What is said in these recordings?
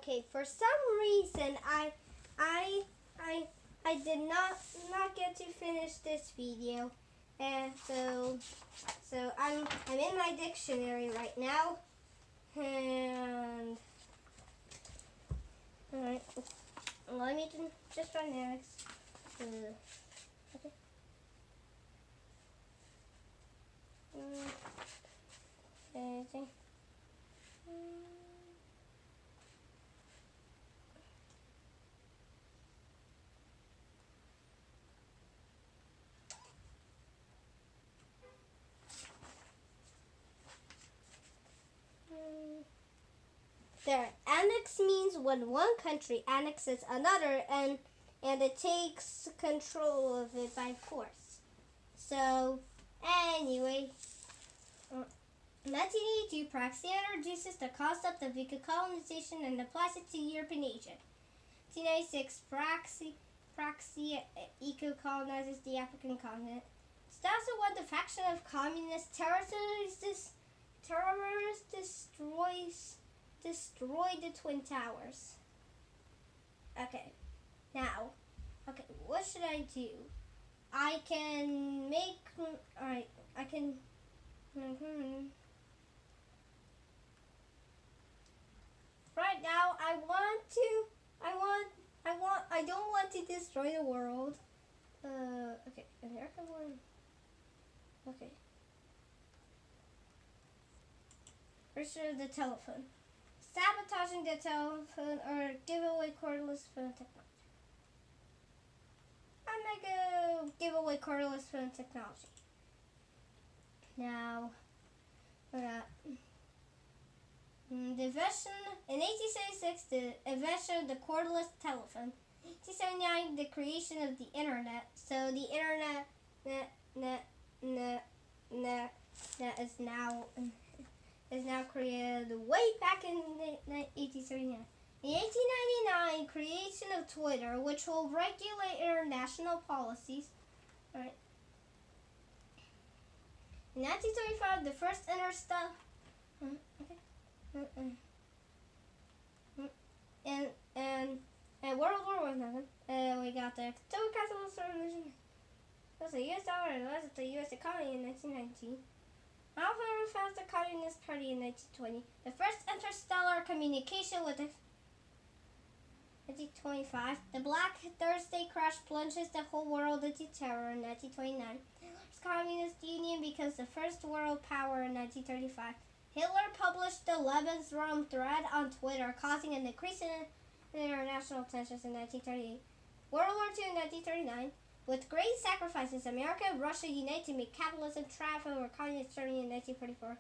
Okay, for some reason I I I did not get to finish this video, and so I'm in my dictionary right now, and all right, let me just run next. Okay. Anything. There, annex means when one country annexes another and it takes control of it by force. So, anyway, 1982, Praxia introduces the concept of eco-colonization and applies it to Europe and Asia. 1996, Praxia eco-colonizes the African continent. 2001, the faction of communist terrorists destroyed the Twin Towers. Okay, now, what should I do? I can make, alright, I can, right now, I don't want to destroy the world. Okay, America one. Okay. Restore the telephone. Sabotaging the telephone or give away cordless phone technology. I'm gonna go give away cordless phone technology. Now, the invention in 1876, the invention of the cordless telephone. 1879, the creation of the internet. So the internet is now created way back in 1879. In 1899, creation of Twitter, which will regulate international policies. All right. In 1925, the first interstellar. And World War I, we got the total capitalist revolution. That's the U.S. dollar and was the U.S. economy in 1919. Alpha founded the Communist Party in 1920. The first interstellar communication with the 1925. The Black Thursday crash plunges the whole world into terror in 1929. Hitler's Communist Union becomes the first world power in 1935. Hitler published the Lebensraum thread on Twitter, causing an increase in international tensions in 1938. World War II in 1939. With great sacrifices, America and Russia unite to make capitalism triumph over communist Germany in 1944.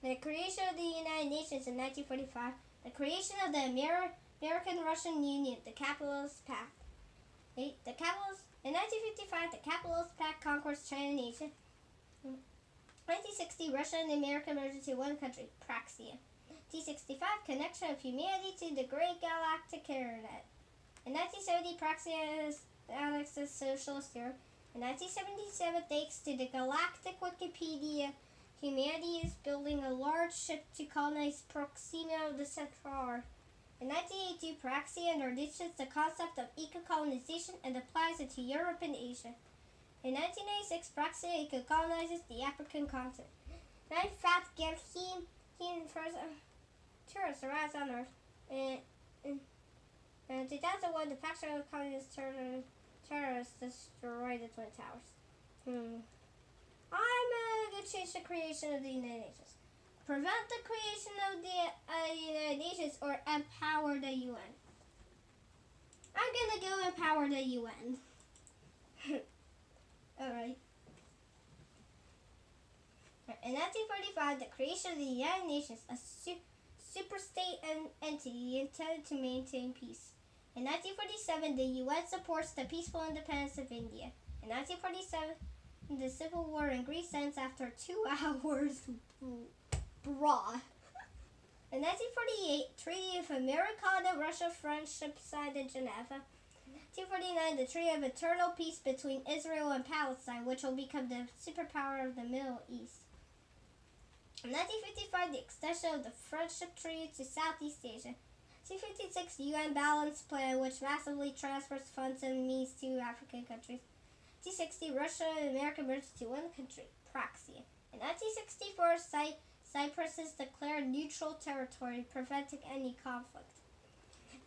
The creation of the United Nations in 1945. The creation of the American-Russian Union, the Capitalist Pact. In 1955, the Capitalist Pact conquers China and Asia. 1960, Russia and America merge into one country, Praxia. 1965, connection of humanity to the great galactic internet. In 1970, Praxia annexes socialist Europe. In 1977, thanks to the galactic Wikipedia, humanity is building a large ship to colonize Proxima of the Central Earth. In 1982, Praxia introduces the concept of eco-colonization and applies it to Europe and Asia. In 1996, Praxia eco-colonizes the African continent. 95, Gilheen first tourists arrives on Earth. In 2001, the faction of communist terrorists destroyed the Twin Towers. I'm going to change the creation of the United Nations. Prevent the creation of the United Nations or empower the UN. I'm going to go empower the UN. Alright. In 1945, the creation of the United Nations, a superstate entity intended to maintain peace. In 1947, the UN supports the peaceful independence of India. In 1947, the civil war in Greece ends after 2 hours. Brah. In 1948, Treaty of Americana Russia Friendship signed in Geneva. 1949, the Treaty of Eternal Peace between Israel and Palestine, which will become the superpower of the Middle East. In 1955, the extension of the Friendship Treaty to Southeast Asia. 1956 UN Balance Plan, which massively transfers funds and means to African countries. 1960 Russia and America merged to one country, proxy. In 1964, Cyprus is declared neutral territory, preventing any conflict.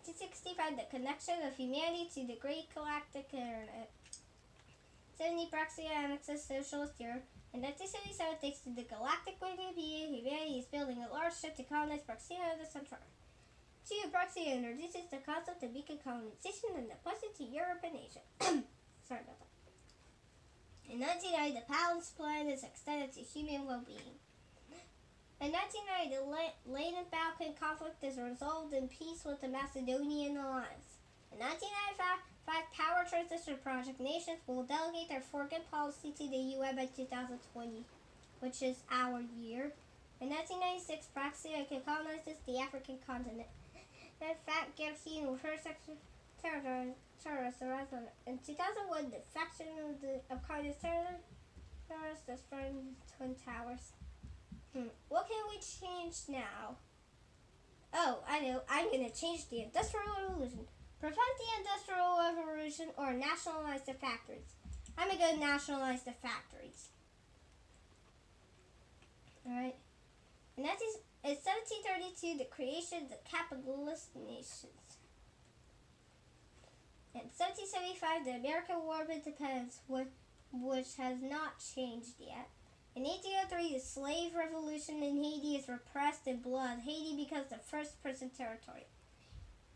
1965 The connection of humanity to the Great Galactic Internet. 1970 Proxy annexes Socialist Europe. In 1977, thanks to the Galactic Wikipedia, humanity is building a large ship to colonize Proxima of the Centaur. 2. Proxy introduces the concept of beacon colonization and applies it to Europe and Asia. Sorry about that. In 1990, the Balance Plan is extended to human well-being. In 1990, the latent Balkan conflict is resolved in peace with the Macedonian alliance. In 1995, Power Transition Project nations will delegate their foreign policy to the UN by 2020, which is our year. In 1996, Proxy colonizes the African continent. In fact, guaranteeing the first terrorists around. In 2001, the faction of communist terrorists destroyed Twin Towers. What can we change now? Oh, I know. I'm going to change the Industrial Revolution. Prevent the Industrial Revolution or nationalize the factories. I'm going to go nationalize the factories. Alright. In 1732, the creation of the capitalist nations. In 1775, the American War of Independence, which has not changed yet. In 1803, the slave revolution in Haiti is repressed in blood. Haiti becomes the first prison territory.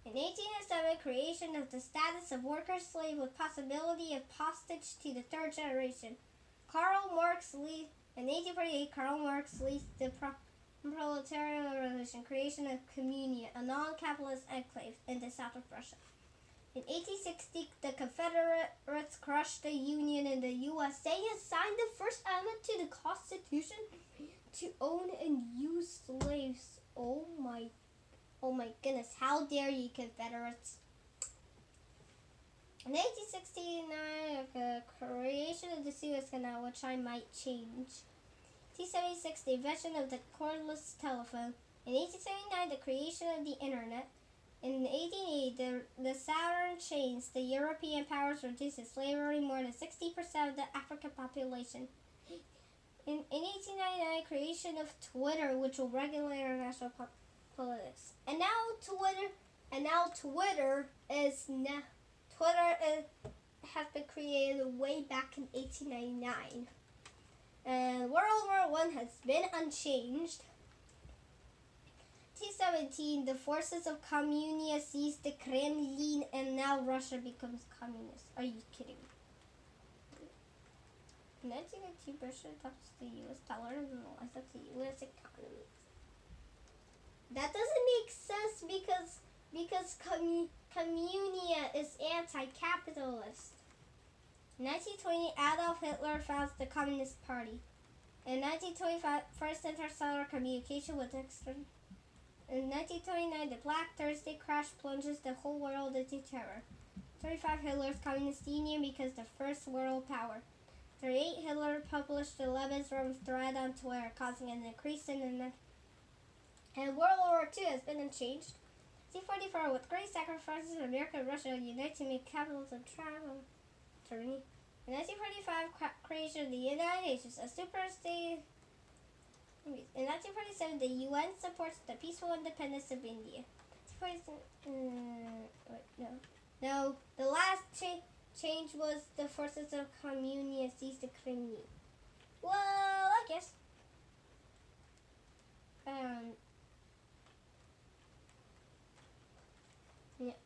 In 1807, creation of the status of worker-slave with possibility of postage to the third generation. In 1848, Karl Marx leads the proletarian revolution, creation of Communia, a non-capitalist enclave in the south of Russia. In 1860, the Confederates crushed the Union in the USA and signed the first amendment to the Constitution to own and use slaves. Oh my goodness, how dare you, Confederates. In 1869, the creation of the Suez Canal, which I might change. 1876, the invention of the cordless telephone. In 1879, the creation of the Internet. In 1880, the Southern Chains, the European powers reduced slavery more than 60% of the African population. In 1899, creation of Twitter, which will regulate international politics. And now Twitter has been created way back in 1899. And World War I has been unchanged. 1917, the forces of Communia seized the Kremlin, and now Russia becomes communist. Are you kidding me? In 1992, Russia adopts the U.S. dollar and the lies of the U.S. economy. That doesn't make sense because Communia is anti-capitalist. In 1920, Adolf Hitler founds the Communist Party. In 1925, first interstellar communication with external. In 1929, the Black Thursday crash plunges the whole world into terror. 35, Hitler's Communist Union becomes the first world power. 38, Hitler published the Lebensraum thread on Twitter, causing an increase in and World War II has been unchanged. 1944, with great sacrifices, America and Russia unite to make capitalism travel. In 1945, creation of the United Nations, a super state. In 1947, the UN supports the peaceful independence of India. The last change was the forces of Communia seized the Crimea. Well, I guess.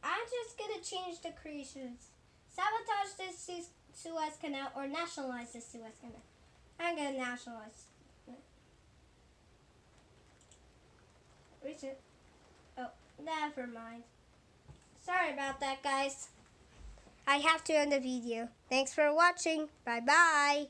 I'm just gonna change the creations. Sabotage the Suez Canal or nationalize the Suez Canal. I'm gonna nationalize. Reset. Oh, never mind. Sorry about that, guys. I have to end the video. Thanks for watching. Bye-bye.